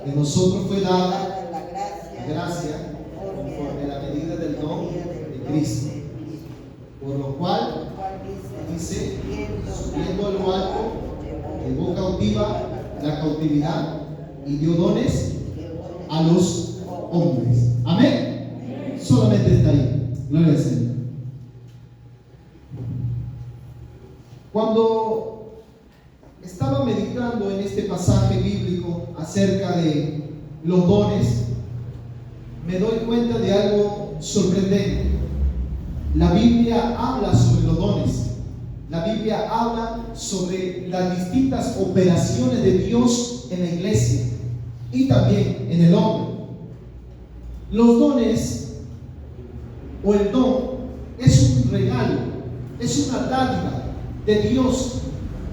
de nosotros fue dada la gracia conforme a la medida del don de Cristo. Por lo cual, dice, subiendo a lo alto, llevó cautiva la cautividad y dio dones a los hombres. Amén. Solamente está ahí. Gloria al Señor. Cuando estaba meditando en este pasaje bíblico acerca de los dones, me doy cuenta de algo sorprendente. La Biblia habla sobre los dones. La Biblia habla sobre las distintas operaciones de Dios en la iglesia y también en el hombre. Los dones o el don es un regalo, es una dádiva de Dios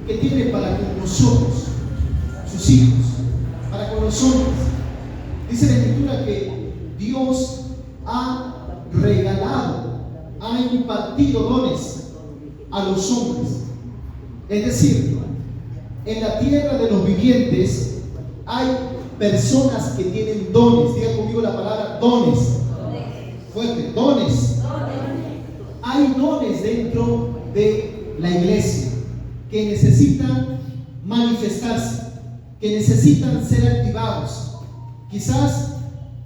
que tiene para con nosotros, sus hijos, para con los hombres. Dice la Escritura que Dios ha regalado, ha impartido dones a los hombres. Es decir, en la tierra de los vivientes hay personas que tienen dones. Diga conmigo la palabra dones. Fuerte, dones. Hay dones dentro de la iglesia que necesitan manifestarse, que necesitan ser activados. Quizás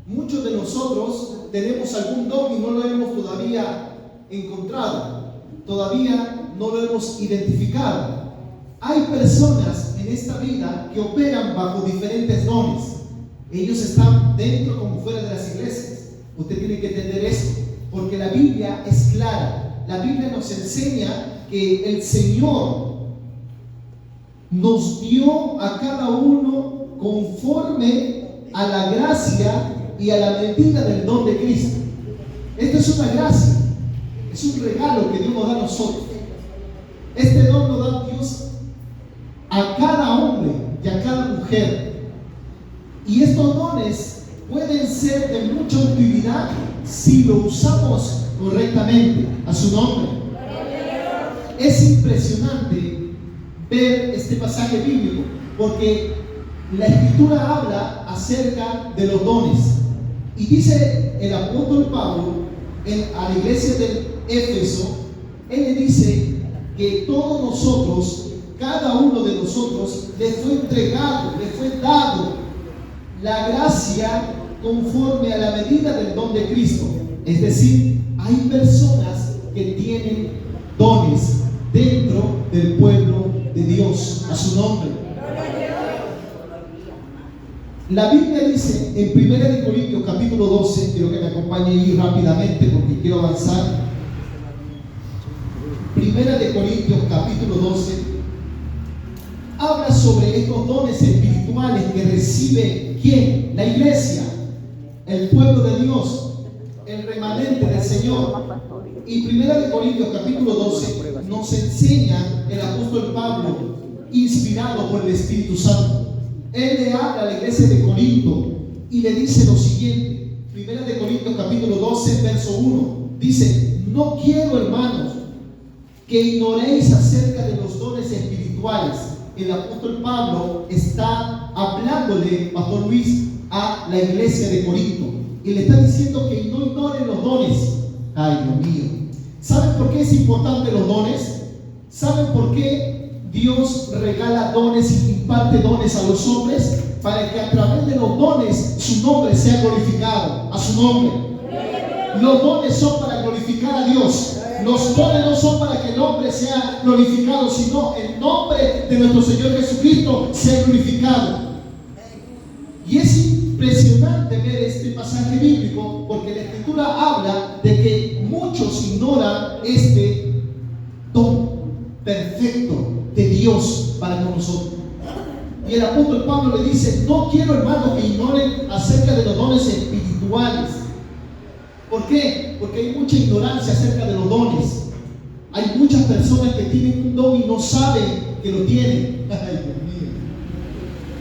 muchos de nosotros tenemos algún don y no lo hemos todavía encontrado, todavía no lo hemos identificado. Hay personas en esta vida que operan bajo diferentes dones. Ellos están dentro como fuera de las iglesias. Usted tiene que entender esto, porque la Biblia es clara. La Biblia nos enseña que el Señor nos dio a cada uno conforme a la gracia y a la medida del don de Cristo. Esto es una gracia, es un regalo que Dios nos da a nosotros. Este don lo da Dios a cada hombre y a cada mujer. Y estos dones pueden ser de mucha utilidad si lo usamos correctamente. A su nombre. Es impresionante ver este pasaje bíblico, porque la Escritura habla acerca de los dones. Y dice el apóstol Pablo a la iglesia de Éfeso, él le dice que todos nosotros, cada uno de nosotros, le fue entregado, le fue dado la gracia conforme a la medida del don de Cristo. Es decir, hay personas que tienen dones dentro del pueblo de Dios. A su nombre. La Biblia dice en 1 Corintios capítulo 12, quiero que me acompañe ahí rápidamente porque quiero avanzar. 1 Corintios capítulo 12 habla sobre estos dones espirituales que recibe ¿quién? La iglesia, el pueblo de Dios, el remanente del Señor. Y 1 Corintios capítulo 12 nos enseña el apóstol Pablo, inspirado por el Espíritu Santo. Él le habla a la iglesia de Corinto y le dice lo siguiente. 1 Corintios capítulo 12 verso 1 dice: no quiero, hermanos, que ignoréis acerca de los dones espirituales. El apóstol Pablo está hablándole, pastor Luis, a la iglesia de Corinto y le está diciendo que no ignoren los dones. Ay, Dios mío. ¿Saben por qué es importante los dones? ¿Saben por qué Dios regala dones y imparte dones a los hombres? Para que a través de los dones su nombre sea glorificado. A su nombre. Los dones son para glorificar a Dios. Los dones no son para que el hombre sea glorificado, sino el nombre de nuestro Señor Jesucristo sea glorificado. Y es impresionante ver este pasaje bíblico, porque la Escritura habla de que muchos ignoran este don perfecto de Dios para con nosotros. Y el apóstol Pablo le dice: no quiero, hermanos, que ignoren acerca de los dones espirituales. ¿Por qué? Porque hay mucha ignorancia acerca de los dones. Hay muchas personas que tienen un don y no saben que lo tienen. Ay, Dios mío.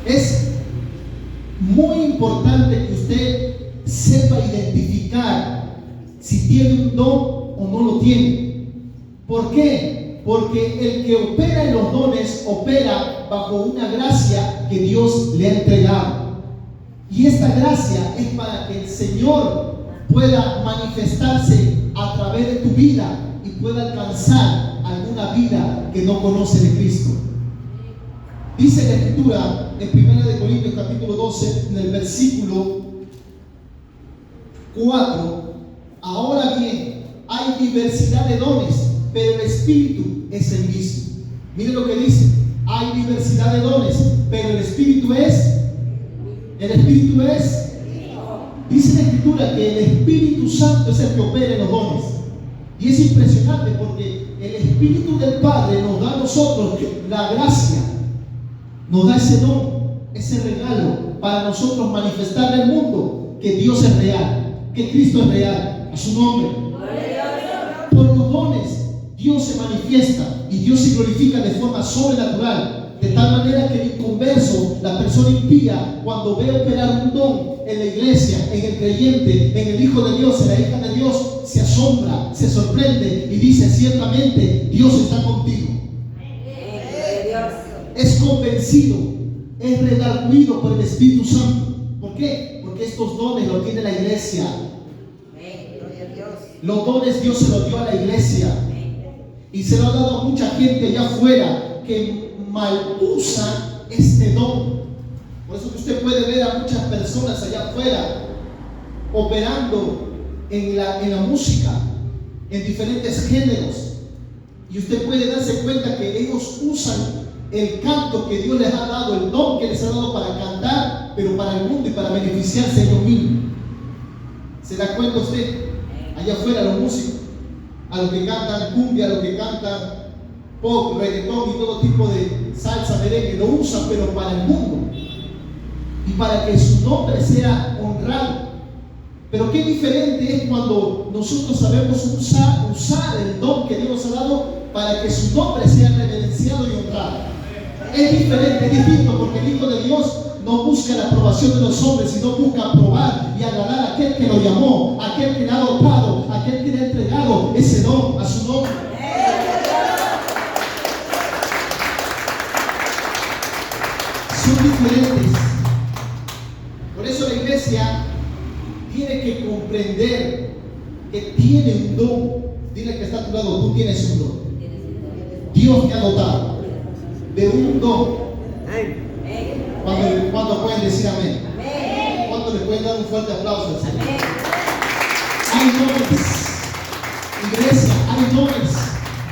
Es muy importante que usted sepa identificar si tiene un don o no lo tiene. ¿Por qué? Porque el que opera en los dones opera bajo una gracia que Dios le ha entregado. Y esta gracia es para que el Señor pueda manifestarse a través de tu vida y pueda alcanzar alguna vida que no conoce de Cristo. Dice la Escritura en 1 Corintios capítulo 12, en el versículo 4, ahora bien, hay diversidad de dones, pero el Espíritu es el mismo. Miren lo que dice, hay diversidad de dones, pero el Espíritu es, dice la Escritura que el Espíritu Santo es el que opera en los dones. Y es impresionante porque el Espíritu del Padre nos da a nosotros la gracia, nos da ese don, ese regalo para nosotros manifestarle al mundo que Dios es real, que Cristo es real, a su nombre. Por los dones Dios se manifiesta y Dios se glorifica de forma sobrenatural, de tal manera que el inconverso, la persona impía, cuando ve operar un don en la iglesia, en el creyente, en el Hijo de Dios, en la hija de Dios, se asombra, se sorprende y dice: ciertamente Dios está contigo. Es convencido, es redarguido por el Espíritu Santo. ¿Por qué? Porque estos dones los tiene la iglesia. Los dones Dios se los dio a la iglesia y se lo ha dado a mucha gente allá afuera que mal usan este don. Por eso que usted puede ver a muchas personas allá afuera operando en la música, en diferentes géneros, y usted puede darse cuenta que ellos usan el canto que Dios les ha dado, el don que les ha dado para cantar, pero para el mundo y para beneficiarse ellos mismos. ¿Se da cuenta usted? Allá afuera los músicos, a los que cantan cumbia, a los que cantan pop, reggaetón y todo tipo de salsa, merengue, lo usan pero para el mundo y para que su nombre sea honrado. Pero qué diferente es cuando nosotros sabemos usar el don que Dios nos ha dado para que su nombre sea reverenciado y honrado. Es diferente, es distinto, porque el Hijo de Dios no busca la aprobación de los hombres, sino busca aprobar y agradar a aquel que lo llamó, a aquel que le ha dotado, a aquel que le ha entregado ese don a su nombre. Son diferentes. Por eso la iglesia tiene que comprender que tiene un don. Dile que está a tu lado: tú tienes un don. Dios te ha dotado de un don. ¿Cuándo pueden decir amén? ¿Cuándo le pueden dar un fuerte aplauso al Señor? Hay dones, iglesia, hay dones.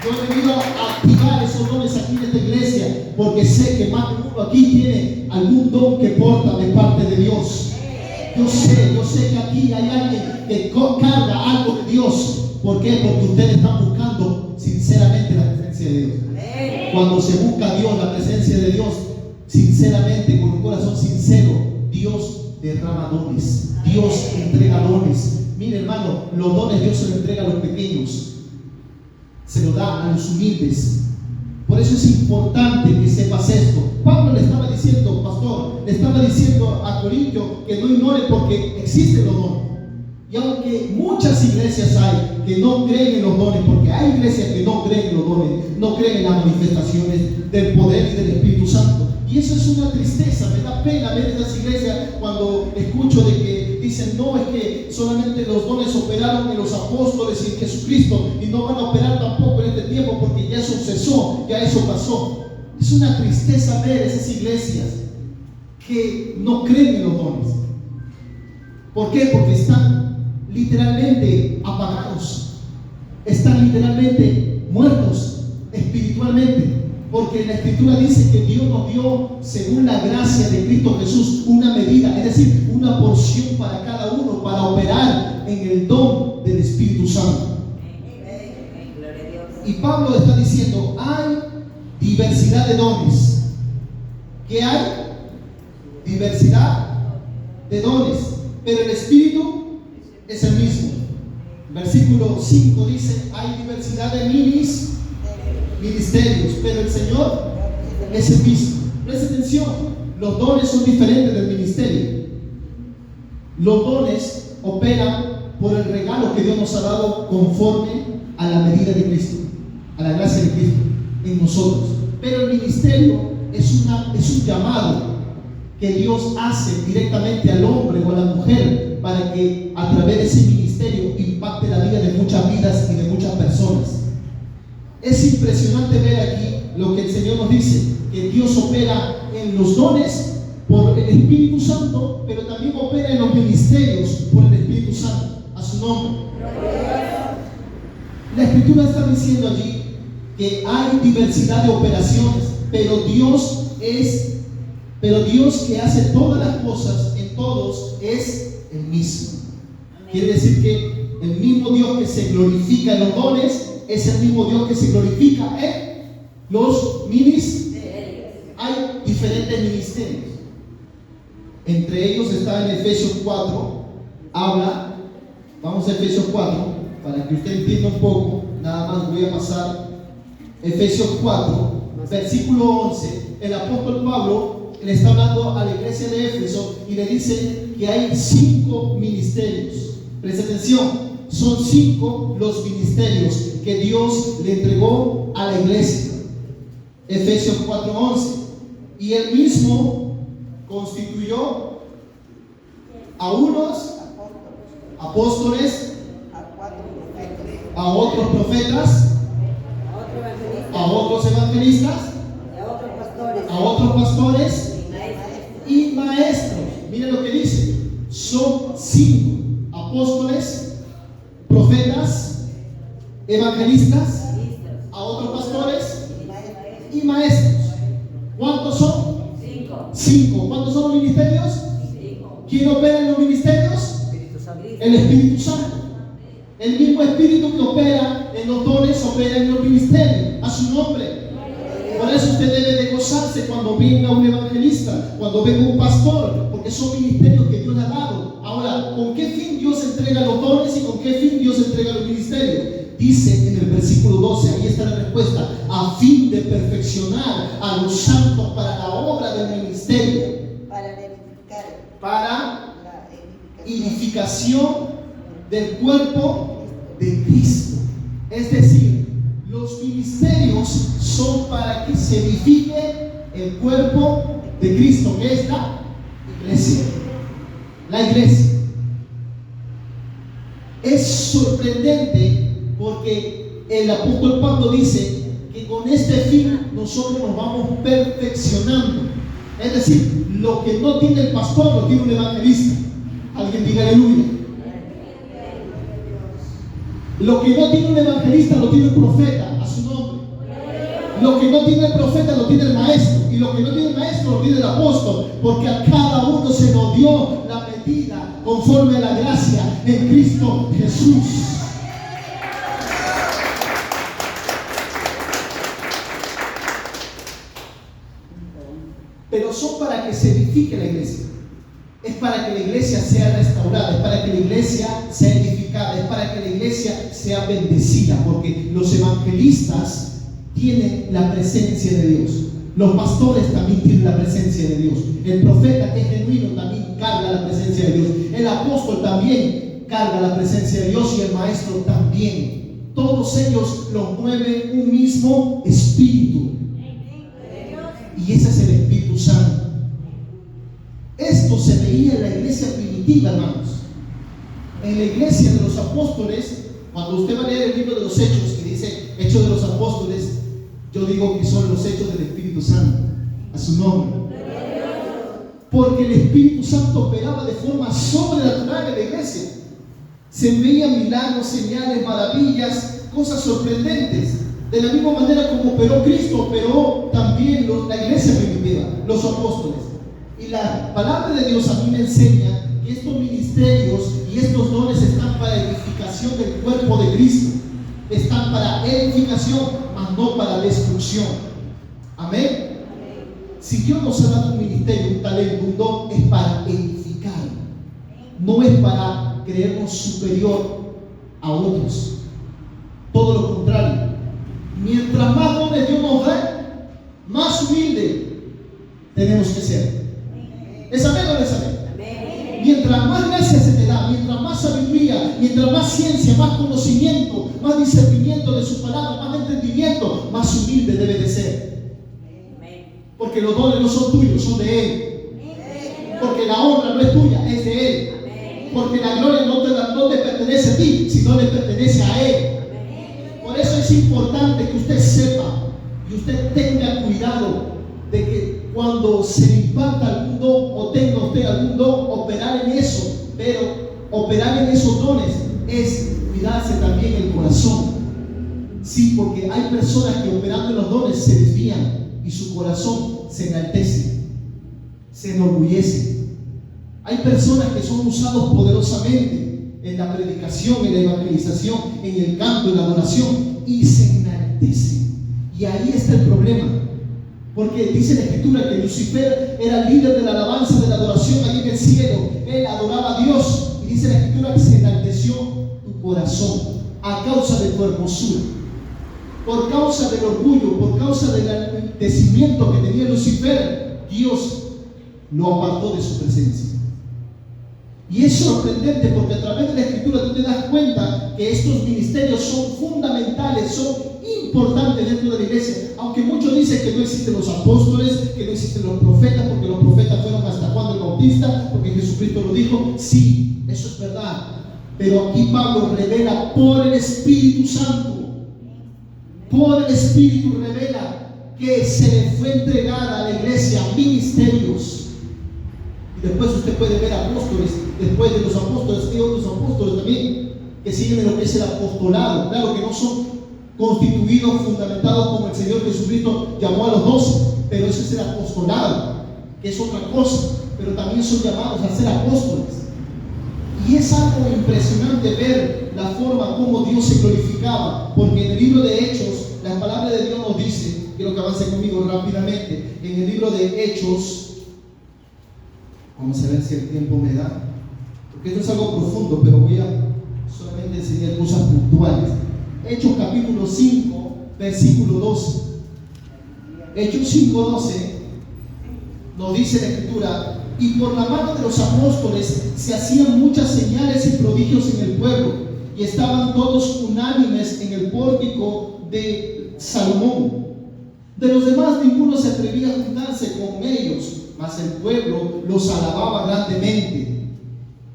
Yo he venido a activar esos dones aquí en esta iglesia porque sé que más de uno aquí tiene algún don que porta de parte de Dios. Yo sé que aquí hay alguien que carga algo de Dios. ¿Por qué? Porque ustedes están buscando sinceramente la presencia de Dios. Cuando se busca a Dios, la presencia de Dios, sinceramente, con un corazón sincero, Dios derrama dones, Dios entrega dones. Mire, hermano, los dones Dios se los entrega a los pequeños, se los da a los humildes. Por eso es importante que sepas esto. Pablo le estaba diciendo, pastor, le estaba diciendo a Corintio que no ignore porque existen los dones. Y aunque muchas iglesias hay que no creen en los dones, porque hay iglesias que no creen en los dones, no creen en las manifestaciones del poder y del Espíritu Santo. Y eso es una tristeza, me da pena ver esas iglesias cuando escucho de que dicen: no, es que solamente los dones operaron en los apóstoles y en Jesucristo y no van a operar tampoco en este tiempo porque ya eso cesó, ya eso pasó. Es una tristeza ver esas iglesias que no creen en los dones. ¿Por qué? Porque están literalmente apagados, están literalmente muertos espiritualmente, porque la Escritura dice que Dios nos dio, según la gracia de Cristo Jesús, una medida, es decir, una porción para cada uno para operar en el don del Espíritu Santo. Y Pablo está diciendo: hay diversidad de dones. ¿Qué hay? Diversidad de dones, pero el Espíritu es el mismo. Versículo 5 dice: hay diversidad de ministerios, pero el Señor es el mismo. Presta atención, los dones son diferentes del ministerio. Los dones operan por el regalo que Dios nos ha dado conforme a la medida de Cristo, a la gracia de Cristo en nosotros. Pero el ministerio es un llamado que Dios hace directamente al hombre o a la mujer para que a través de ese ministerio impacte la vida de muchas vidas y de muchas personas. Es impresionante ver aquí lo que el Señor nos dice, que Dios opera en los dones por el Espíritu Santo, pero también opera en los ministerios por el Espíritu Santo. A su nombre. La Escritura está diciendo allí que hay diversidad de operaciones, pero Dios que hace todas las cosas en todos es el mismo. Quiere decir que el mismo Dios que se glorifica en los dones es el mismo Dios que se glorifica en los ministerios. Hay diferentes ministerios. Entre ellos está en Efesios 4, vamos a Efesios 4, para que usted entienda un poco, nada más voy a pasar. Efesios 4, versículo 11, el apóstol Pablo le está hablando a la iglesia de Éfeso y le dice que hay 5 ministerios. Presta atención, son 5 los ministerios que Dios le entregó a la iglesia. Efesios 4:11, y él mismo constituyó a unos apóstoles, a otros profetas, a otros evangelistas, a otros pastores y maestros. Miren lo que dice, son 5: apóstoles, profetas, evangelistas, a otros pastores y maestros. ¿Cuántos son? 5. ¿Cuántos son los ministerios? 5. ¿Quién opera en los ministerios? El Espíritu Santo. El mismo Espíritu que opera en los dones opera en los ministerios. A su nombre. Por eso usted debe de gozarse cuando venga un evangelista, cuando venga un pastor, porque son ministerios que Dios le ha dado. Ahora, ¿con qué fin Dios entrega los dones y con qué fin Dios entrega los ministerios? Dice en el versículo 12, ahí está la respuesta: a fin de perfeccionar a los santos para la obra del ministerio, para edificación del cuerpo de Cristo. Es decir, los ministerios son para que se edifique el cuerpo de Cristo, que es la iglesia. La iglesia. Es sorprendente porque el apóstol Pablo dice que con este fin nosotros nos vamos perfeccionando. Es decir, lo que no tiene el pastor lo tiene un evangelista. Alguien diga aleluya. Lo que no tiene un evangelista lo tiene un profeta, a su nombre. Lo que no tiene el profeta lo tiene el maestro. Y lo que no tiene el maestro lo tiene el apóstol. Porque a cada uno se nos dio la medida conforme a la gracia en Cristo Jesús. Pero son para que se edifique la iglesia. Es para que la iglesia sea restaurada, es para que la iglesia sea edificada, es para que la iglesia sea bendecida, porque los evangelistas tienen la presencia de Dios. Los pastores también tienen la presencia de Dios. El profeta que es genuino también carga la presencia de Dios. El apóstol también carga la presencia de Dios y el maestro también. Todos ellos los mueve un mismo espíritu. Y ese es el Espíritu Santo. Esto se veía en la iglesia primitiva, hermanos. En la iglesia de los apóstoles, cuando usted va a leer el libro de los Hechos, que dice Hechos de los Apóstoles, yo digo que son los hechos del Espíritu Santo. A su nombre. Porque el Espíritu Santo operaba de forma sobrenatural en la iglesia. Se veían milagros, señales, maravillas, cosas sorprendentes. De la misma manera como operó Cristo, operó también la iglesia primitiva, los apóstoles. Y la palabra de Dios a mí me enseña que estos ministerios y estos dones están para edificación del cuerpo de Cristo. Están para edificación, mas no para destrucción. Amén. Si Dios nos ha dado un ministerio, un talento, un don, es para edificar. No es para creernos superior a otros. Todo lo contrario. Mientras más dones Dios nos da, más humilde tenemos que ser. ¿Es amén o no es amén? Mientras más gracia se te da, mientras más sabiduría, mientras más ciencia, más conocimiento, más discernimiento de su palabra, más entendimiento, más humilde debe de ser. Porque los dones no son tuyos, son de Él. no es tuya, es de Él. Porque la gloria no te pertenece a ti, sino le pertenece a Él. Por eso es importante que usted sepa y usted tenga cuidado de que cuando se le imparta algún don o tenga usted algún don, operar en eso. Pero operar en esos dones es cuidarse también el corazón. Sí, porque hay personas que operando en los dones se desvían y su corazón se enaltece, se enorgullece. Hay personas que son usados poderosamente en la predicación, en la evangelización, en el canto, en la adoración, y se enaltecen. Y ahí está el problema, porque dice la Escritura que Lucifer era el líder de la alabanza, de la adoración allí en el cielo. Él adoraba a Dios, y dice la Escritura que se enalteció tu corazón a causa de tu hermosura. Por causa del orgullo, por causa del enaltecimiento que tenía Lucifer, Dios lo apartó de su presencia. Y es sorprendente porque a través de la Escritura tú te das cuenta que estos ministerios son fundamentales, son importantes dentro de la iglesia. Aunque muchos dicen que no existen los apóstoles, que no existen los profetas, porque los profetas fueron hasta Juan el Bautista, porque Jesucristo lo dijo. Sí, eso es verdad. Pero aquí Pablo revela por el Espíritu Santo. Por el Espíritu revela que se le fue entregada a la iglesia ministerios. Y después usted puede ver apóstoles, después de los apóstoles, hay otros apóstoles también que siguen en lo que es el apostolado. Claro que no son constituidos, fundamentados como el Señor Jesucristo llamó a los 12, pero eso es el apostolado, que es otra cosa, pero también son llamados a ser apóstoles. Y es algo impresionante ver la forma como Dios se glorificaba, porque en el libro de Hechos, la palabra de Dios nos dice, quiero que avance conmigo rápidamente, en el libro de Hechos, vamos a ver si el tiempo me da, porque esto es algo profundo, pero voy a solamente enseñar cosas puntuales. Hechos capítulo 5, versículo 12. Hechos 5:12 nos dice la Escritura: y por la mano de los apóstoles se hacían muchas señales y prodigios en el pueblo, y estaban todos unánimes en el pórtico de Salomón. De los demás ninguno se atrevía a juntarse con ellos, mas el pueblo los alababa grandemente.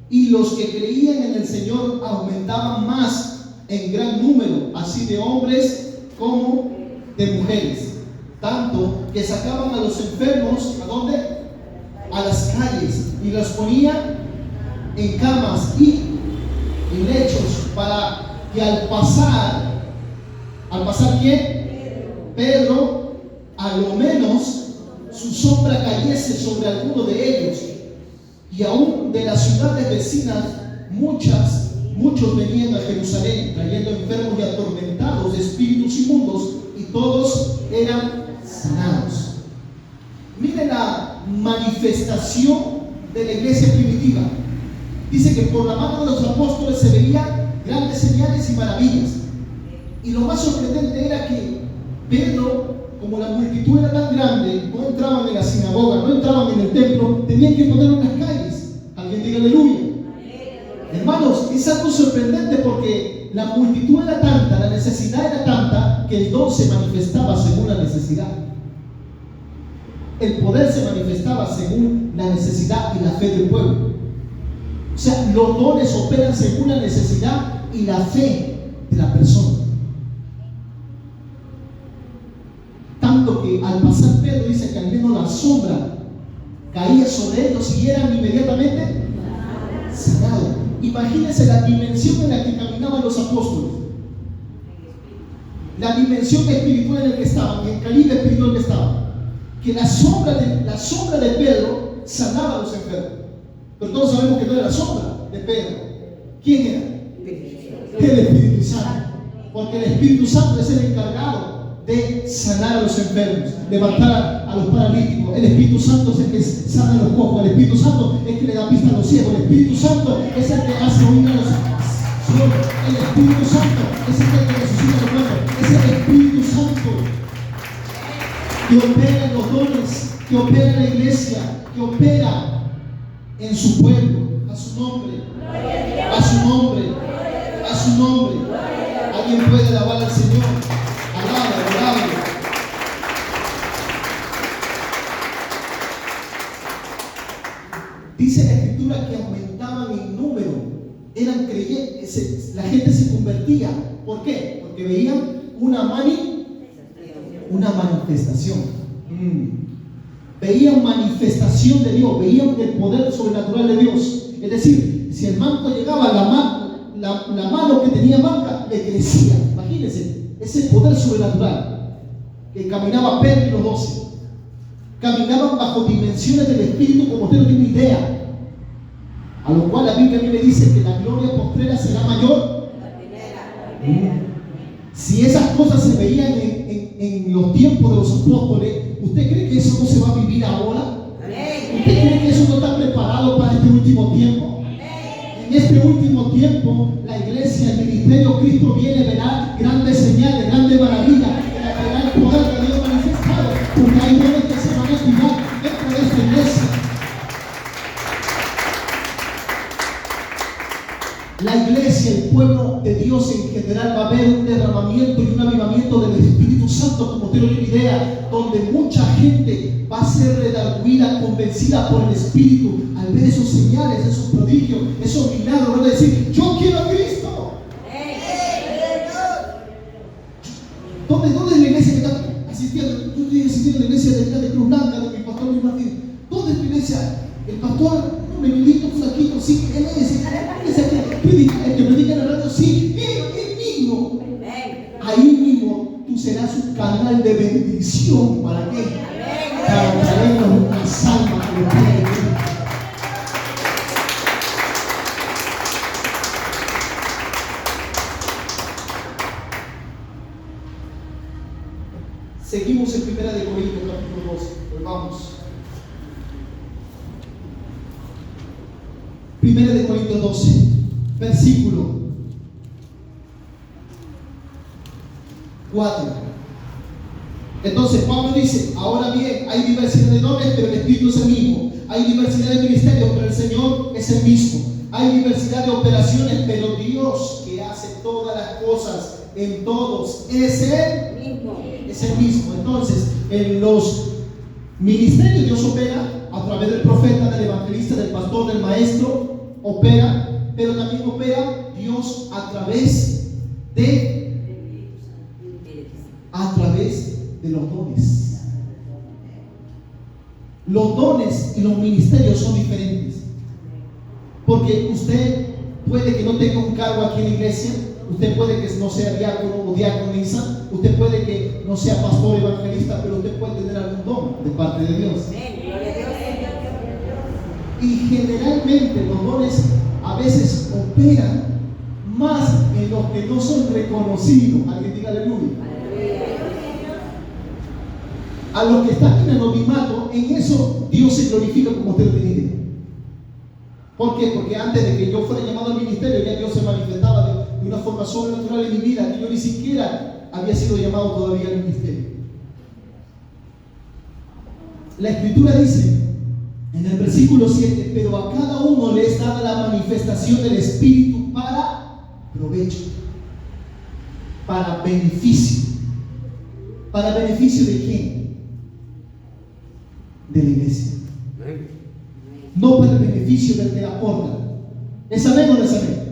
Y los que creían en el Señor aumentaban más en gran número, así de hombres como de mujeres, tanto que sacaban a los enfermos, ¿a dónde? A las calles, y los ponían en camas y lechos, para que al pasar ¿quién? Pedro, a lo menos su sombra cayese sobre alguno de ellos. Y aún de las ciudades vecinas muchos venían a Jerusalén trayendo enfermos y atormentados de espíritus inmundos, y todos eran sanados. Miren la manifestación de la iglesia primitiva. Dice que por la mano de los apóstoles se veían grandes señales y maravillas. Y lo más sorprendente era que Pedro, como la multitud era tan grande, no entraban en la sinagoga, no entraban en el templo, tenían que ponerlo en las calles. Alguien diga aleluya. Hermanos, es algo sorprendente porque la multitud era tanta, la necesidad era tanta, que el don se manifestaba según la necesidad. El poder se manifestaba según la necesidad y la fe del pueblo. O sea, los dones operan según la necesidad y la fe de la persona. Tanto que al pasar Pedro dice que al menos la sombra caía sobre ellos y eran inmediatamente sanados. Imagínense la dimensión en la que caminaban los apóstoles, la dimensión espiritual en la que estaban, el calibre espiritual en el que estaban, que la sombra de Pedro sanaba a los enfermos. Pero todos sabemos que no era la sombra de Pedro. ¿Quién era? El Espíritu Santo, porque el Espíritu Santo es el encargado de sanar a los enfermos, levantar a los paralíticos. El Espíritu Santo es el que sana a los cojos. El Espíritu Santo es el que le da pista a los ciegos. El Espíritu Santo es el que hace oír a los sordos. El Espíritu Santo es el que resucita a los muertos. Es el Espíritu Santo que opera en los dones, que opera en la iglesia, que opera en su pueblo. A su nombre, a su nombre, a su nombre. Alguien puede alabar al Señor. Alabado. Dice la Escritura que aumentaban en número, eran creyentes, la gente se convertía. ¿Por qué? Porque veían una manifestación. Veían manifestación de Dios, veían el poder sobrenatural de Dios. Es decir, si el manto llegaba, la mano que tenía marca le crecía. Imagínense, ese poder sobrenatural que caminaba Pedro y los 12. Caminaban bajo dimensiones del Espíritu como usted no tiene idea. A lo cual la Biblia a mí me dice que la gloria postrera será mayor. Si esas cosas se veían en los tiempos de los apóstoles, ¿usted cree que eso no se va a vivir ahora? ¿Usted cree que eso no está preparado para este último tiempo? En este último tiempo, la iglesia, el ministerio Cristo viene, verá grandes señales, grandes maravillas, verá el poder de Dios manifestado, porque hay dones que se van a activar dentro de esta iglesia. La iglesia, el pueblo de Dios en general, va a haber un derramamiento y un avivamiento del Espíritu Santo, como usted no tiene idea, donde mucha gente va a ser redarguida, convencida por el Espíritu al ver esos señales, esos prodigios, esos milagros. Van a decir: yo quiero a Cristo. ¿Dónde es la iglesia que está asistiendo? Yo estoy asistiendo a la iglesia de Cruz Blanca, de mi pastor Luis Martín. ¿Dónde es tu iglesia? El pastor, un menudito, flaquito, sí, él es el que predica en la radio, sí, él mismo. Ahí mismo tú serás un canal de bendición. ¿Para qué? Para traernos unas almas que lo tienen. Seguimos en 1 Corintios capítulo 12. Volvamos. 1 Corintios 12, versículo 4. Entonces Pablo dice: ahora bien, hay diversidad de dones, pero el Espíritu es el mismo. Hay diversidad de ministerios, pero el Señor es el mismo. Hay diversidad de operaciones, pero Dios, que hace todas las cosas en todos, es el mismo. Entonces, en los ministerios Dios opera a través del profeta, del evangelista, del pastor, del maestro. Opera, pero también opera Dios a través de los dones. Los dones y los ministerios son diferentes, porque usted puede que no tenga un cargo aquí en la iglesia, usted puede que no sea diácono o diaconisa, usted puede que no sea pastor o evangelista, pero usted puede tener algún don de parte de Dios. Y generalmente los dones a veces operan más en los que no son reconocidos. Alguien diga aleluya. A los que están en el anonimato, en eso Dios se glorifica, como usted tiene idea. ¿Por qué? Porque antes de que yo fuera llamado al ministerio, ya Dios se manifestaba de una forma sobrenatural en mi vida, que yo ni siquiera había sido llamado todavía al ministerio. La Escritura dice en el versículo 7: pero a cada uno le es dada la manifestación del Espíritu para provecho, para beneficio. ¿Para beneficio de quién? De la iglesia. No para el beneficio del que la aporta. ¿Es amén o no es amén?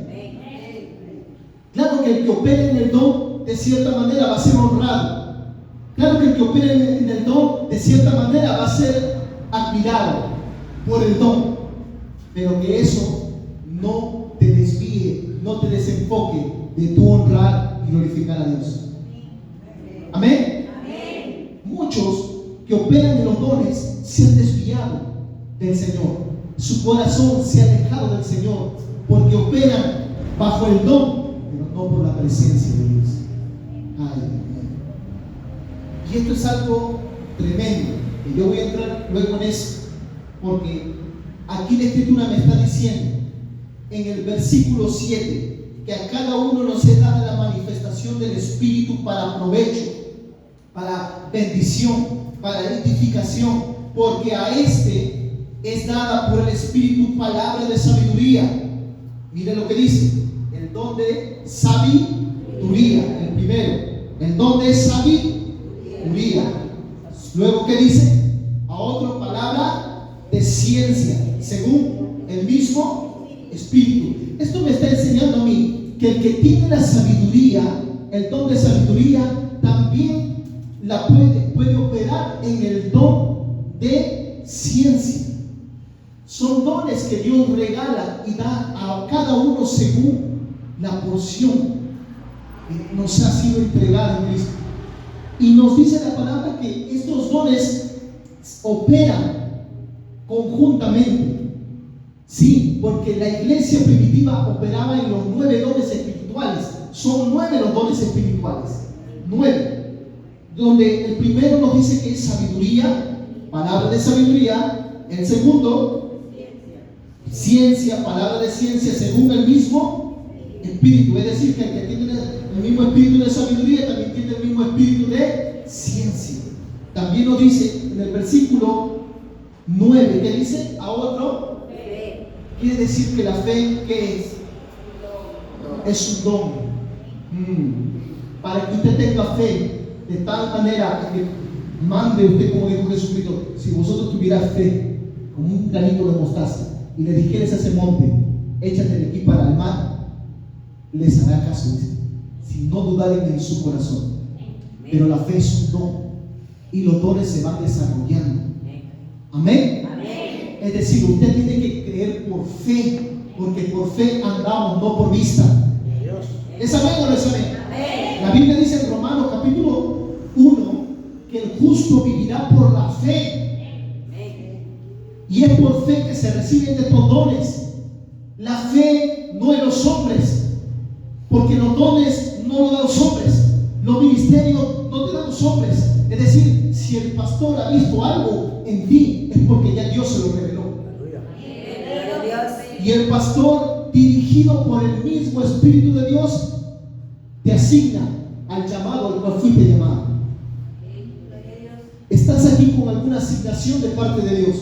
Claro que el que opere en el don, de cierta manera va a ser honrado. Claro que el que opere en el don, de cierta manera va a ser admirado por el don, pero que eso no te desvíe, no te desenfoque de tu honrar y glorificar a Dios. Amén. Muchos que operan en los dones se han desviado del Señor, su corazón se ha alejado del Señor, porque operan bajo el don, pero no por la presencia de Dios. Ay, y esto es algo tremendo, y yo voy a entrar luego en eso, porque aquí la Escritura me está diciendo en el versículo 7 que a cada uno nos es dada la manifestación del Espíritu para provecho, para bendición, para edificación, porque a este es dada por el Espíritu palabra de sabiduría. Mire lo que dice: el don de sabiduría, el primero, el don de sabiduría. Luego, ¿qué dice? A otro, palabra de ciencia. según el mismo Espíritu. Esto me está enseñando a mí que el que tiene la sabiduría, el don de sabiduría, también la puede operar en el don de ciencia. Son dones que Dios regala y da a cada uno según la porción que nos ha sido entregada en Cristo. Y nos dice la palabra que estos dones operan conjuntamente. Sí, porque la iglesia primitiva operaba en los 9 dones espirituales. Son 9 los dones espirituales. 9. Donde el primero nos dice que es sabiduría, palabra de sabiduría. El segundo, ciencia, palabra de ciencia según el mismo Espíritu. Es decir, que el que tiene el mismo espíritu de sabiduría también tiene el mismo espíritu de ciencia. También nos dice en el versículo 9, que dice a otro, quiere decir que la fe, ¿qué es? Es un don. Para que usted tenga fe de tal manera que mande usted, como dijo Jesucristo, si vosotros tuvieras fe como un granito de mostaza y le dijeras a ese monte, échate de aquí para el mar, les hará caso, dice, si no dudaren en su corazón. Pero la fe es un don y los dones se van desarrollando. Amén. Es decir, usted tiene que creer por fe, porque por fe andamos, no por vista. ¿Es amén o no es amén? La Biblia dice en Romanos capítulo 1 que el justo vivirá por la fe. Y es por fe que se reciben estos dones. La fe no en los hombres, porque los dones no los dan los hombres, los ministerios no te dan los hombres. Es decir, si el pastor ha visto algo en ti, es porque ya Dios se lo reveló. Y el pastor, dirigido por el mismo Espíritu de Dios, te asigna al llamado al cual fuiste llamado. Estás aquí con alguna asignación de parte de Dios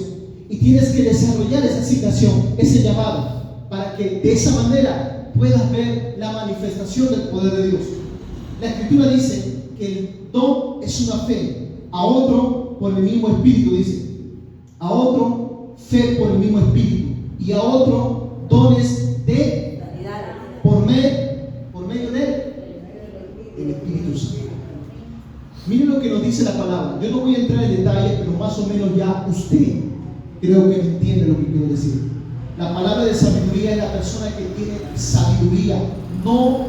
y tienes que desarrollar esa asignación, ese llamado, para que de esa manera puedas ver la manifestación del poder de Dios. La Escritura dice que el don es una fe, a otro por el mismo Espíritu, dice, a otro fe por el mismo Espíritu, y a otro dones de por medio del Espíritu Santo. Miren lo que nos dice la palabra. Yo no voy a entrar en detalle, pero más o menos ya usted creo que entiende lo que quiero decir. La palabra de sabiduría es la persona que tiene sabiduría, no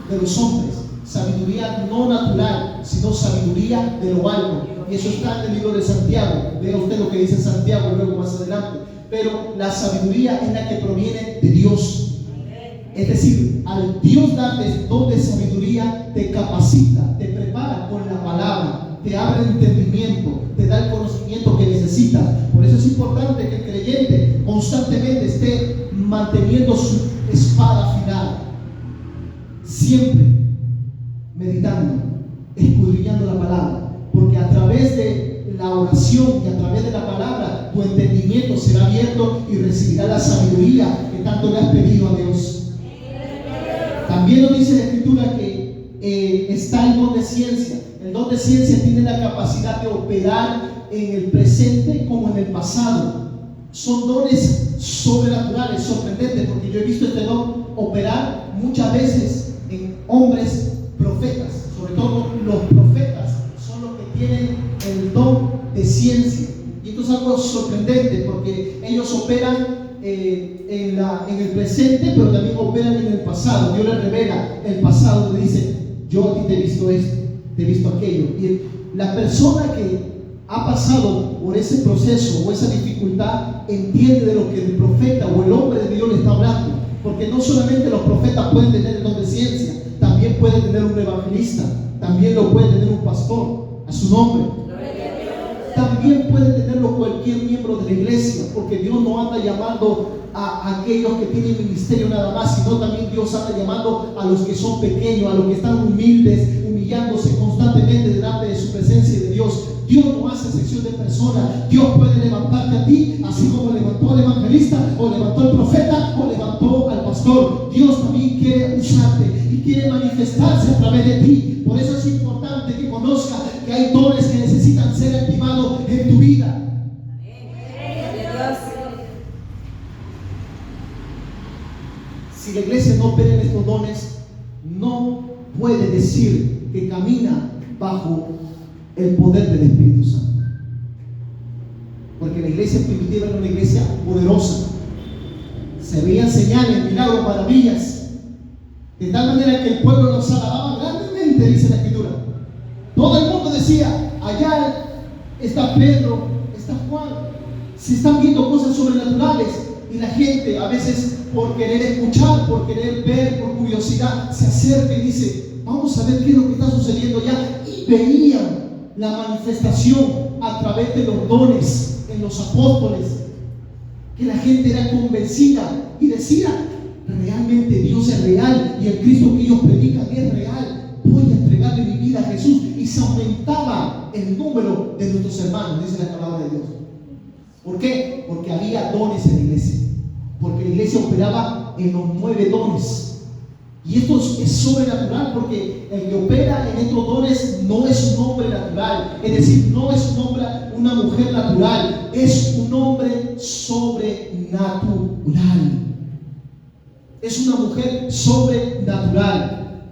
de los hombres, sabiduría no natural, sino sabiduría de lo alto. Y eso está en el libro de Santiago. Vea usted lo que dice Santiago luego más adelante. Pero la sabiduría es la que proviene de Dios. Es decir, al Dios darte don de sabiduría, te capacita, te prepara con la palabra, te abre el entendimiento, te da el conocimiento que necesitas. Por eso es importante que el creyente constantemente esté manteniendo su espada afilada, siempre meditando, escudriñando la palabra, porque a través de la oración y a través de la palabra tu entendimiento será abierto y recibirás la sabiduría que tanto le has pedido a Dios. También nos dice la Escritura que está el don de ciencia. El don de ciencia tiene la capacidad de operar en el presente como en el pasado. Son dones sobrenaturales, sorprendentes, porque yo he visto este don operar muchas veces en hombres profetas. Sobre todo los profetas son los que tienen el don de ciencia. Y esto es algo sorprendente porque ellos operan en el presente, pero también operan en el pasado. Dios les revela el pasado, le dice: yo a ti te he visto esto, te he visto aquello. Y la persona que ha pasado por ese proceso o esa dificultad entiende de lo que el profeta o el hombre de Dios le está hablando, porque no solamente los profetas pueden tener el don de ciencia, también puede tener un evangelista, también lo puede tener un pastor a su nombre. También puede tenerlo cualquier miembro de la iglesia, porque Dios no anda llamando a aquellos que tienen ministerio nada más, sino también Dios anda llamando a los que son pequeños, a los que están humildes, humillándose constantemente delante de su presencia y de Dios. Dios no hace excepción de personas. Dios puede levantarte a ti, así como levantó al evangelista, o levantó al profeta, o levantó al pastor. Dios también quiere usarte y quiere manifestarse a través de ti. Por eso es importante que conozcas que hay dones que necesitan ser activados en tu vida. si la iglesia no opera en estos dones, no puede decir que camina bajo el poder del Espíritu Santo. Porque la iglesia primitiva era una iglesia poderosa. Se veían señales, milagros, maravillas. De tal manera que el pueblo los alababa grandemente, dice la Escritura. Todo el mundo decía, allá está Pedro, está Juan. Se están viendo cosas sobrenaturales. Y la gente a veces, por querer escuchar, por querer ver, por curiosidad, se acerca y dice, vamos a ver qué es lo que está sucediendo allá. Y veían la manifestación a través de los dones en los apóstoles, que la gente era convencida y decía, realmente Dios es real y el Cristo que ellos predican es real, voy a entregarle mi vida a Jesús. Y se aumentaba el número de nuestros hermanos, dice la palabra de Dios. ¿Por qué? Porque había dones en la iglesia, porque la iglesia operaba en los 9 dones. Y esto es sobrenatural, porque el que opera en estos dones no es un hombre natural, es decir, no es un hombre, una mujer natural, es un hombre sobrenatural. Es una mujer sobrenatural.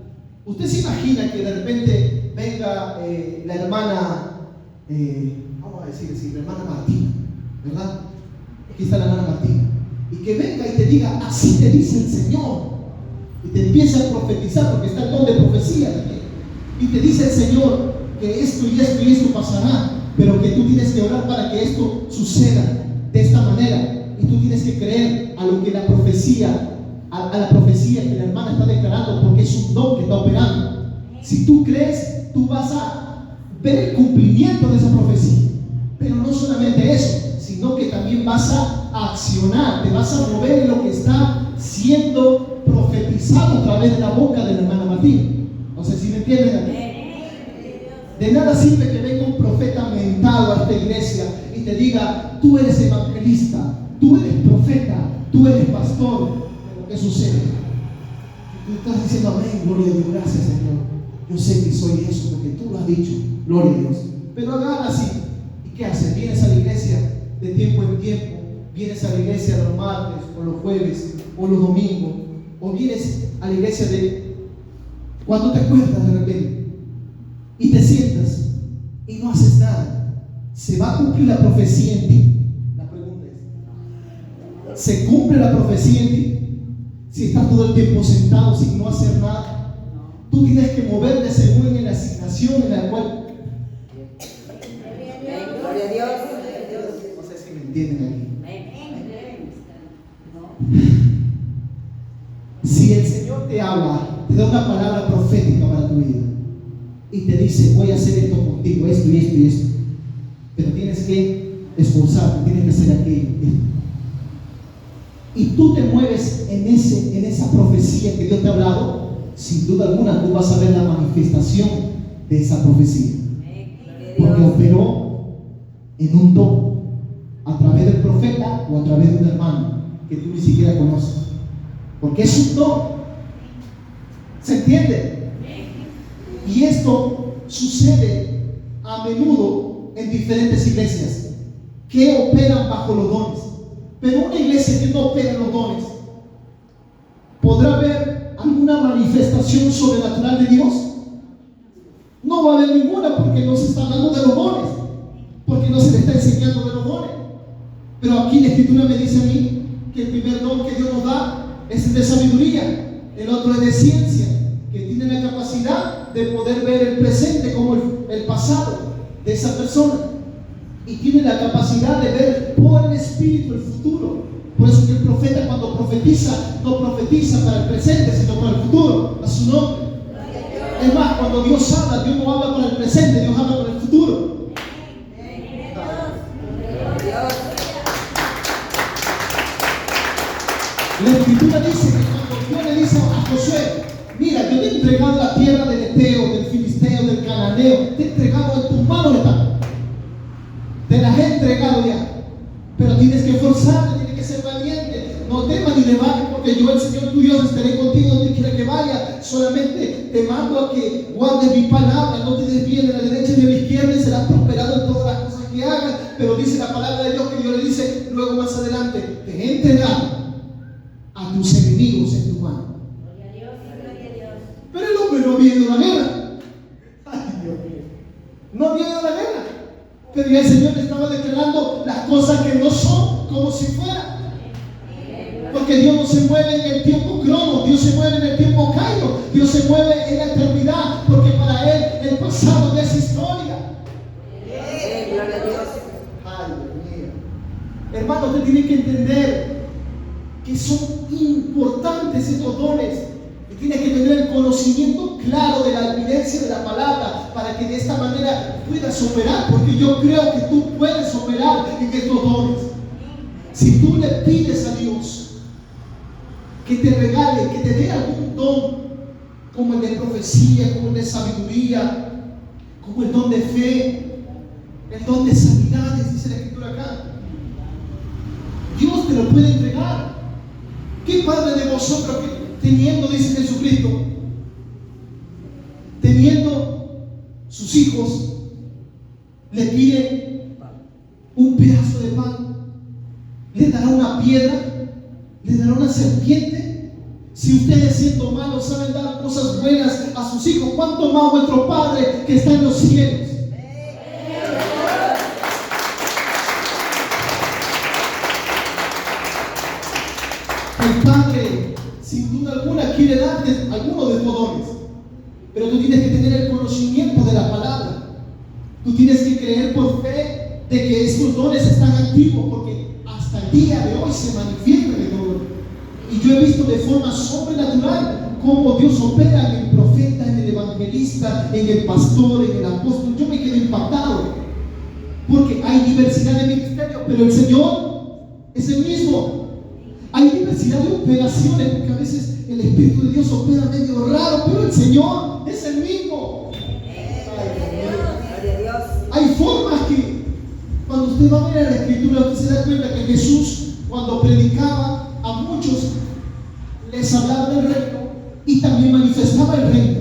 Usted se imagina que de repente venga la hermana, vamos a decir así, la hermana Martina, ¿verdad? Aquí está la hermana Martina, y que venga y te diga, así te dice el Señor. Y te empieza a profetizar, porque está el don de profecía también. Y te dice el Señor que esto y esto y esto pasará, pero que tú tienes que orar para que esto suceda de esta manera. Y tú tienes que creer a lo que la profecía, a la profecía que la hermana está declarando, porque es un don que está operando. Si tú crees, tú vas a ver el cumplimiento de esa profecía. Pero no solamente eso, sino que también vas a accionar, te vas a mover en lo que está siendo profetizado a través de la boca de la hermana Martina. No sé si me entienden aquí. De nada sirve que venga un profeta mentado a esta iglesia y te diga, tú eres evangelista, tú eres profeta, tú eres pastor. Pero ¿qué sucede? Tú estás diciendo, amén, gloria a Dios, gracias Señor. Yo sé que soy eso porque tú lo has dicho, gloria a Dios. Pero hagan así. ¿Y qué haces? Vienes a la iglesia de tiempo en tiempo, vienes a la iglesia los martes o los jueves o los domingos, o vienes a la iglesia de cuando te acuerdas de repente y te sientas y no haces nada. ¿Se va a cumplir la profecía en ti? La pregunta es, ¿se cumple la profecía en ti? Si estás todo el tiempo sentado sin no hacer nada, tú tienes que moverte según en la asignación en la cual. Gloria a Dios. No sé si me entienden aquí. Si el Señor te habla, te da una palabra profética para tu vida y te dice, voy a hacer esto contigo, esto y esto y esto, pero tienes que esforzarte, tienes que hacer aquello, y tú te mueves en esa profecía que Dios te ha hablado, sin duda alguna tú vas a ver la manifestación de esa profecía, porque operó en un don a través del profeta o a través de un hermano que tú ni siquiera conoces, porque es un don. ¿Se entiende? Y esto sucede a menudo en diferentes iglesias que operan bajo los dones. Pero una iglesia que no opera los dones, ¿podrá haber alguna manifestación sobrenatural de Dios? No va a haber ninguna, porque no se está hablando de los dones, porque no se le está enseñando de los dones. Pero aquí la Escritura me dice a mí que el primer don que Dios nos da es el de sabiduría, el otro es de ciencia, que tiene la capacidad de poder ver el presente como el pasado de esa persona, y tiene la capacidad de ver por el Espíritu el futuro. Por eso que el profeta, cuando profetiza, no profetiza para el presente, sino para el futuro, a su nombre. Es más, cuando Dios habla, Dios no habla para el presente, Dios habla para el futuro. La Escritura dice que cuando Dios le dice a Josué, mira, yo te he entregado la tierra del Eteo, del Filisteo, del Cananeo, te he entregado en tus manos, te las he entregado ya, pero tienes que esforzarte, tienes que ser valiente, no temas ni le bajes, porque yo, el Señor tu Dios, estaré contigo donde quiera que vaya. Solamente te mando a que guardes mi palabra, no te desvíes de la derecha ni de la izquierda, y serás prosperado en todas las cosas que hagas. Pero dice la palabra de Dios, que Dios le dice luego más adelante, te he entregado a tus enemigos en tu humano. Pero el hombre no había ido a la guerra. Ay, Dios mío. No había ido a la guerra. Pero ya el Señor le estaba declarando las cosas que no son como si fueran. Porque Dios no se mueve en el tiempo crono, Dios se mueve en el tiempo cairo, Dios se mueve en la eternidad, porque para Él el pasado ya es historia. Gloria a Dios. Ay, Dios mío. Hermano, usted tiene que entender que son importantes estos dones. Y tiene que tener el conocimiento claro de la evidencia de la palabra para que de esta manera puedas operar, porque yo creo que tú puedes operar en estos dones. Si tú le pides a Dios que te regale, que te dé algún don, como el de profecía, como el de sabiduría, como el don de fe, el don de sanidades, dice la Escritura acá, Dios te lo puede entregar. ¿Qué padre de vosotros que teniendo, dice Jesucristo, teniendo sus hijos, le pide un pedazo de pan, le dará una piedra, le dará una serpiente? Si ustedes siendo malos saben dar cosas buenas a sus hijos, ¿cuánto más vuestro Padre que está en los cielos? El Padre, sin duda alguna, quiere darte alguno de estos dones, pero tú tienes que tener el conocimiento de la palabra. Tú tienes que creer por fe de que estos dones están activos, porque hasta el día de hoy se manifiestan el don. Y yo he visto de forma sobrenatural cómo Dios opera en el profeta, en el evangelista, en el pastor, en el apóstol. Yo me quedé impactado, porque hay diversidad de ministerios, pero el Señor es el mismo. Hay diversidad de operaciones, porque a veces el Espíritu de Dios opera medio raro, pero el Señor es el mismo. Hay formas que, cuando usted va a ver la Escritura, usted se da cuenta que Jesús, cuando predicaba, a muchos les hablaba del reino y también manifestaba el reino,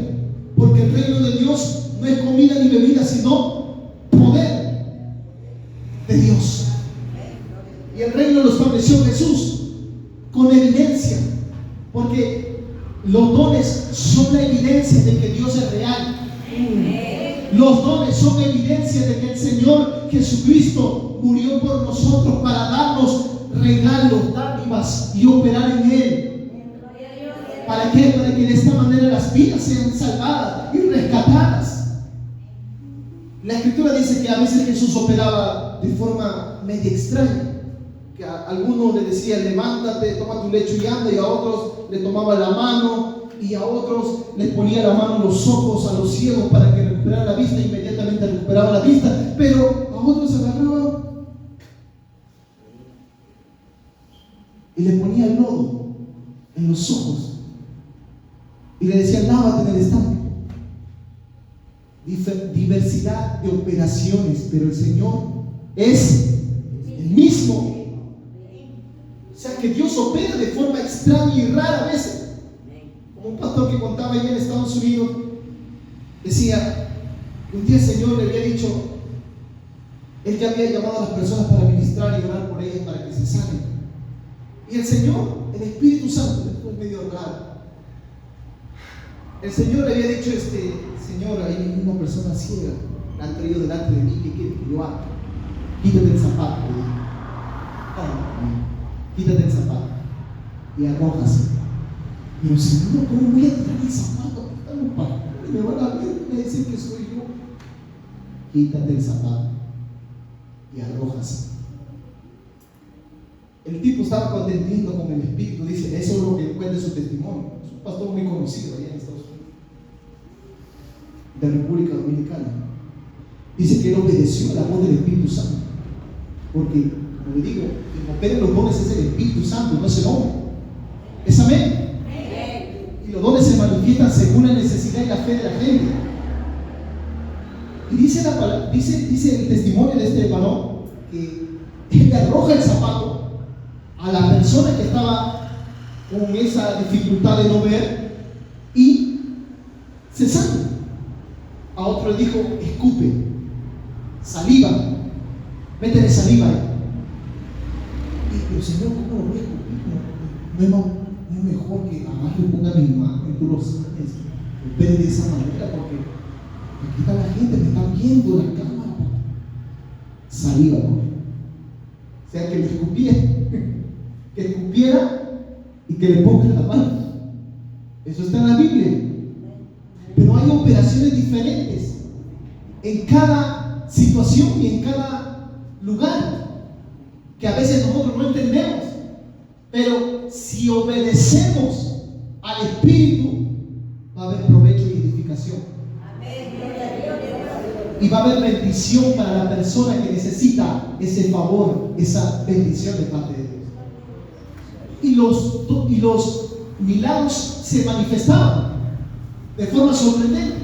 porque el reino de Dios no es comida ni bebida, sino poder de Dios. Y el reino lo estableció Jesús con evidencia, porque los dones son la evidencia de que Dios es real. Los dones son evidencia de que el Señor Jesucristo murió por nosotros para darnos regalos, dádivas y operar en Él. ¿Para qué? Para que de esta manera las vidas sean salvadas y rescatadas. La Escritura dice que a veces Jesús operaba de forma media extraña, que a algunos le decía levántate, toma tu lecho y anda, y a otros le tomaba la mano, y a otros les ponía la mano en los ojos a los ciegos para que recuperara la vista. Inmediatamente recuperaba la vista, pero a otros agarraba y le ponía el lodo en los ojos y le decía lávate en el estanque. Diversidad de operaciones, pero el Señor es el mismo. O sea que Dios opera de forma extraña y rara a veces. Como un pastor que contaba allá en Estados Unidos, decía que un día el Señor le había dicho, Él ya había llamado a las personas para ministrar y orar por ellas para que se sanen. Y el Señor, el Espíritu Santo, esto es medio raro, el Señor le había dicho, Señor, hay una persona ciega, la han traído delante de mí, ¿qué quiere que yo haga? Quítate el zapato, quítate el zapato y arrójase. Y el Señor, ¿cómo voy a tirar el zapato? Me van a ver, me dicen que soy yo. Quítate el zapato y arrójase. El tipo estaba contendiendo con el Espíritu, dice, eso es lo que cuenta su testimonio. Es un pastor muy conocido allá en Estados Unidos, de República Dominicana. Dice que él obedeció a la voz del Espíritu Santo, porque, como le digo, quien opera los dones es el Espíritu Santo, no es el hombre. ¿Es amén? Y los dones se manifiestan según la necesidad y la fe de la gente. Y dice el testimonio de este varón que él le arroja el zapato a la persona que estaba con esa dificultad de no ver y se sana. A otro le dijo, escupe, saliva, métele saliva ahí. Y el Señor, ¿cómo lo voy a escupir? No es mejor que agarre y ponga mi mano y tú lo sabes, opere de esa manera, porque aquí está la gente, me está viendo la cámara. Saliva, ¿no? O sea, que le escupiera, que escupiera y que le ponga la mano. Eso está en la Biblia. Pero hay operaciones diferentes en cada situación y en cada lugar que a veces nosotros no entendemos. Pero si obedecemos al Espíritu, va a haber provecho y edificación. Y va a haber bendición para la persona que necesita ese favor, esa bendición de parte de Dios. Y los milagros se manifestaban de forma sorprendente.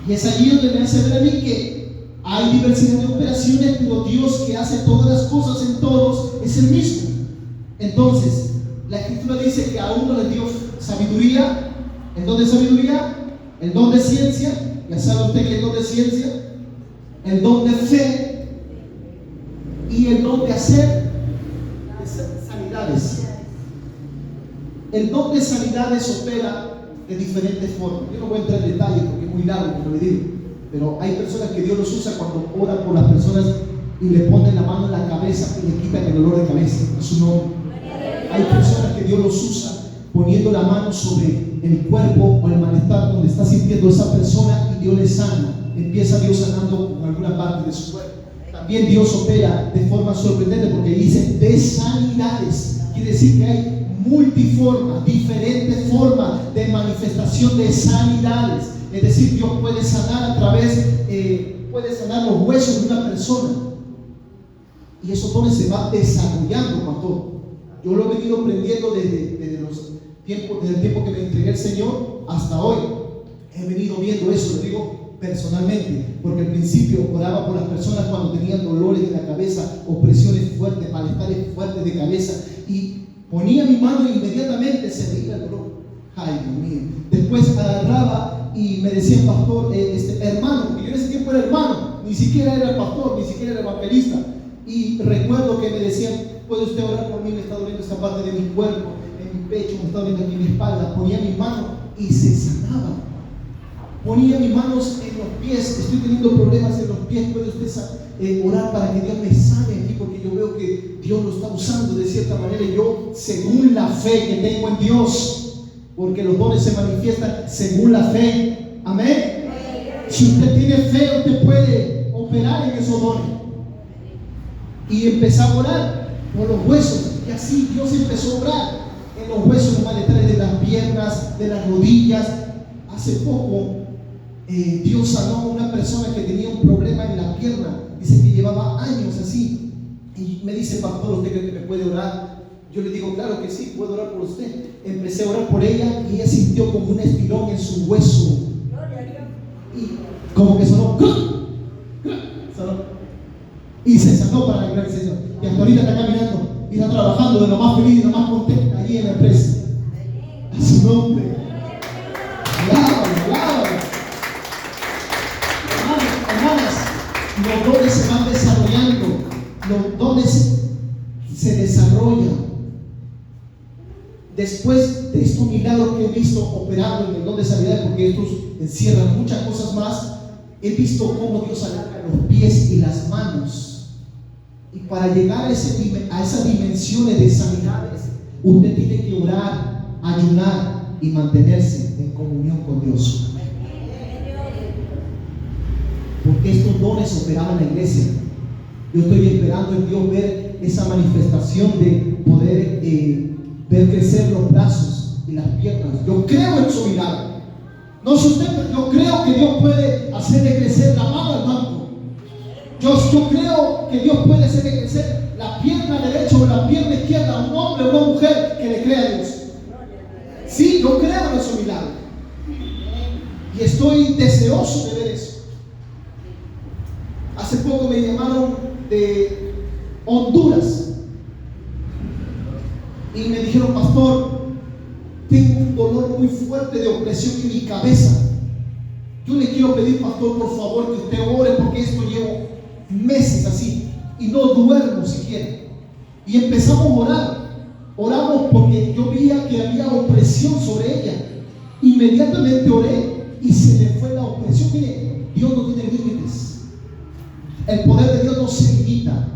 Y es allí donde me hace ver a mí que hay diversidad de operaciones, pero Dios, que hace todas las cosas en todos, es el mismo. Entonces, la Escritura dice que a uno le dio sabiduría. ¿El don de sabiduría? El don de ciencia. Ya sabe usted que el don de ciencia, el don de fe y el don de hacer sanidades. El don de sanidades opera de diferentes formas. Yo no voy a entrar en detalle porque es muy largo, como le digo, pero hay personas que Dios los usa cuando oran por las personas y le ponen la mano en la cabeza y le quitan el dolor de cabeza a su nombre. Hay personas que Dios los usa poniendo la mano sobre el cuerpo o el malestar donde está sintiendo esa persona y Dios le sana. Empieza Dios sanando con alguna parte de su cuerpo. También Dios opera de forma sorprendente porque dice de sanidades. Quiere decir que hay multiformas, diferentes formas de manifestación de sanidades. Es decir, Dios puede sanar a través, puede sanar los huesos de una persona. Y esos dones se van desarrollando, pastor. Yo lo he venido aprendiendo desde el tiempo que me entregué al Señor hasta hoy. He venido viendo eso, lo digo personalmente, porque al principio oraba por las personas cuando tenían dolores de la cabeza, opresiones fuertes, malestares fuertes de cabeza, y ponía mi mano e inmediatamente se me iba el dolor. Ay, Dios mío. Después agarraba y me decían, pastor, hermano, porque yo en ese tiempo era hermano, ni siquiera era el pastor, ni siquiera era evangelista. Y recuerdo que me decían, ¿puede usted orar por mí? Me está doliendo esta parte de mi cuerpo, en mi pecho, me está doliendo aquí en mi espalda. Ponía mi mano y se sanaba. Ponía mis manos en los pies, estoy teniendo problemas en los pies, ¿puede usted orar para que Dios me sane aquí? Porque yo veo que Dios lo está usando de cierta manera y yo, según la fe que tengo en Dios, porque los dones se manifiestan según la fe. Amén. Si usted tiene fe, usted puede operar en esos dones. Y empezar a orar por los huesos. Y así Dios empezó a orar en los huesos, los malestares de las piernas, de las rodillas. Hace poco Dios sanó a una persona que tenía un problema en la pierna. Dice que llevaba años así. Y me dice, pastor, ¿usted cree que me puede orar? Yo le digo, claro que sí, puedo orar por usted. Empecé a orar por ella y ella sintió como un estirón en su hueso. Y como que sonó. Y se sanó para la gloria del Señor. Y hasta ahorita está caminando y está trabajando de lo más feliz y lo más contenta allí en la empresa. A su nombre. Alábalo. Hermanas, los dones se van desarrollando. Los dones se desarrollan. Después de estos milagros que he visto operando en el don de sanidad, porque estos encierran muchas cosas más, he visto cómo Dios alarga los pies y las manos. Y para llegar a esas dimensiones de sanidades, usted tiene que orar, ayunar y mantenerse en comunión con Dios. Porque estos dones operaban en la iglesia. Yo estoy esperando en Dios ver esa manifestación de poder ver crecer los brazos y las piernas. Yo creo en su milagro. No sé usted, pero yo creo que Dios puede hacerle crecer la mano al manto. Yo creo que Dios puede hacerle crecer la pierna derecha o la pierna izquierda a un hombre o una mujer que le crea a Dios. Sí, yo creo en su milagro. Y estoy deseoso de ver eso. Hace poco me llamaron de Honduras y me dijeron, pastor, tengo un dolor muy fuerte de opresión en mi cabeza. Yo le quiero pedir, pastor, por favor, que usted ore, porque esto llevo meses así y no duermo siquiera. Y empezamos a orar Oramos porque yo veía que había opresión sobre ella. Inmediatamente oré y se le fue la opresión. Mire, Dios no tiene límites. El poder de Dios no se limita.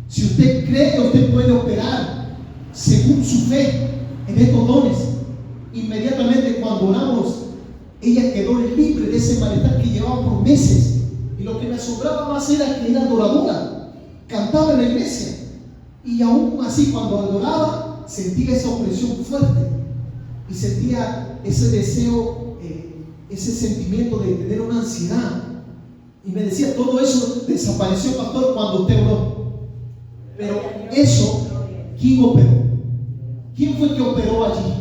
Si usted cree, usted puede operar según su fe en estos dones. Inmediatamente cuando oramos, ella quedó libre de ese malestar que llevaba por meses. Y lo que me asombraba más era que era adoradora, cantaba en la iglesia, y aún así cuando adoraba sentía esa opresión fuerte y sentía ese deseo, ese sentimiento de tener una ansiedad. Y me decía, todo eso desapareció, pastor, cuando usted oró. Pero eso, ¿quién operó? ¿Quién fue el que operó allí?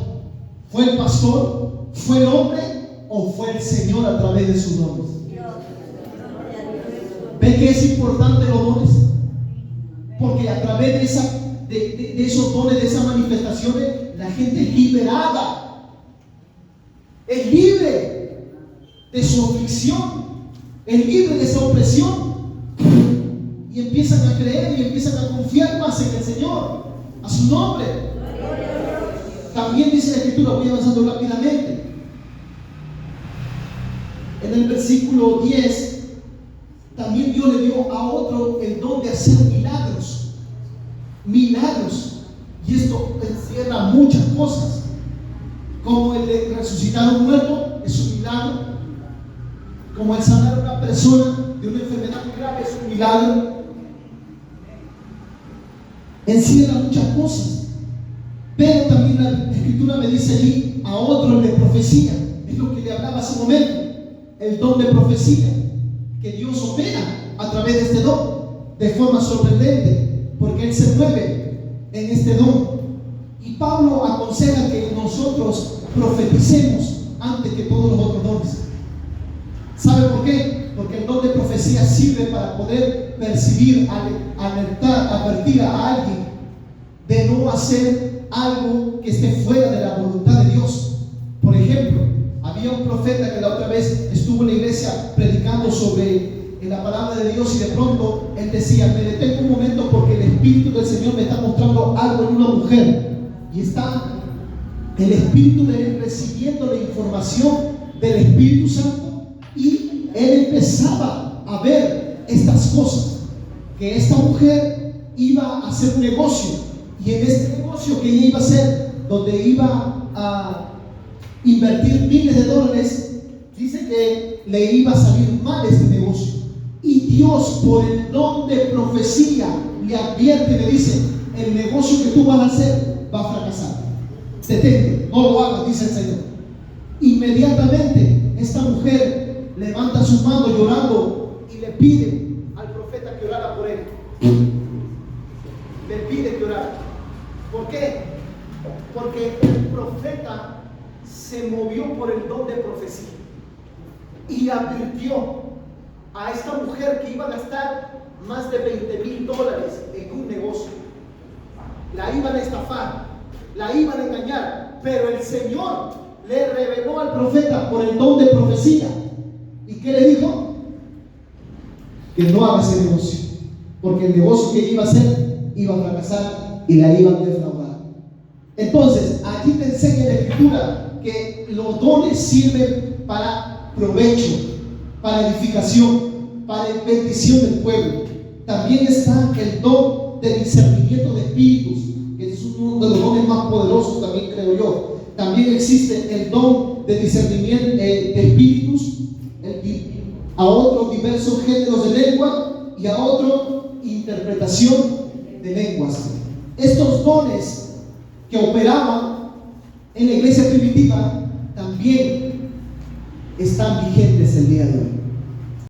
¿Fue el pastor? ¿Fue el hombre? ¿O fue el Señor a través de sus dones? ¿Ven que es importante los dones? Porque a través de esos dones, de esas manifestaciones, la gente es liberada, es libre de su aflicción, es libre de esa opresión, y empiezan a creer y empiezan a confiar más en el Señor, a su nombre. También dice la Escritura, voy avanzando rápidamente, en el versículo 10, también Dios le dio a otro el don de hacer milagros. Milagros. Y esto encierra muchas cosas. Como el de resucitar a un muerto, es un milagro. Como el sanar a una persona de una enfermedad muy grave, es un milagro. Encierra muchas cosas. Pero también la Escritura me dice allí a otro el de profecía. Es lo que le hablaba hace un momento. El don de profecía, que Dios opera a través de este don de forma sorprendente, porque Él se mueve en este don. Y Pablo aconseja que nosotros profeticemos antes que todos los otros dones. ¿Sabe por qué? Porque el don de profecía sirve para poder percibir, alertar, advertir a alguien de no hacer algo que esté fuera de la voluntad de Dios. Por ejemplo, había un profeta que la otra vez estuvo en la iglesia predicando sobre la palabra de Dios, y de pronto él decía, me detengo un momento porque el Espíritu del Señor me está mostrando algo en una mujer, y está el Espíritu de él recibiendo la información del Espíritu Santo, y él empezaba a ver estas cosas, que esta mujer iba a hacer un negocio, y en este negocio que ella iba a hacer, donde iba a invertir miles de dólares, dice que le iba a salir mal este negocio, y Dios, por el don de profecía, le advierte y le dice, el negocio que tú vas a hacer va a fracasar, detente, no lo hagas, dice el Señor. Inmediatamente esta mujer levanta sus manos llorando y le pide al profeta que orara por él, le pide que orara. ¿Por qué? Porque el profeta se movió por el don de profecía y advirtió a esta mujer que iba a gastar más de $20,000 en un negocio. La iban a estafar, la iban a engañar, pero el Señor le reveló al profeta por el don de profecía. ¿Y qué le dijo? Que no haga ese negocio, porque el negocio que ella iba a hacer iba a fracasar y la iban a defraudar. Entonces, aquí te enseña la Escritura que los dones sirven para provecho, para edificación, para bendición del pueblo. También está el don de discernimiento de espíritus, que es uno de los dones más poderosos, también creo yo. También existe el don de discernimiento de espíritus, a otros diversos géneros de lengua, y a otro interpretación de lenguas. Estos dones que operaban en la iglesia primitiva también están vigentes el día de hoy.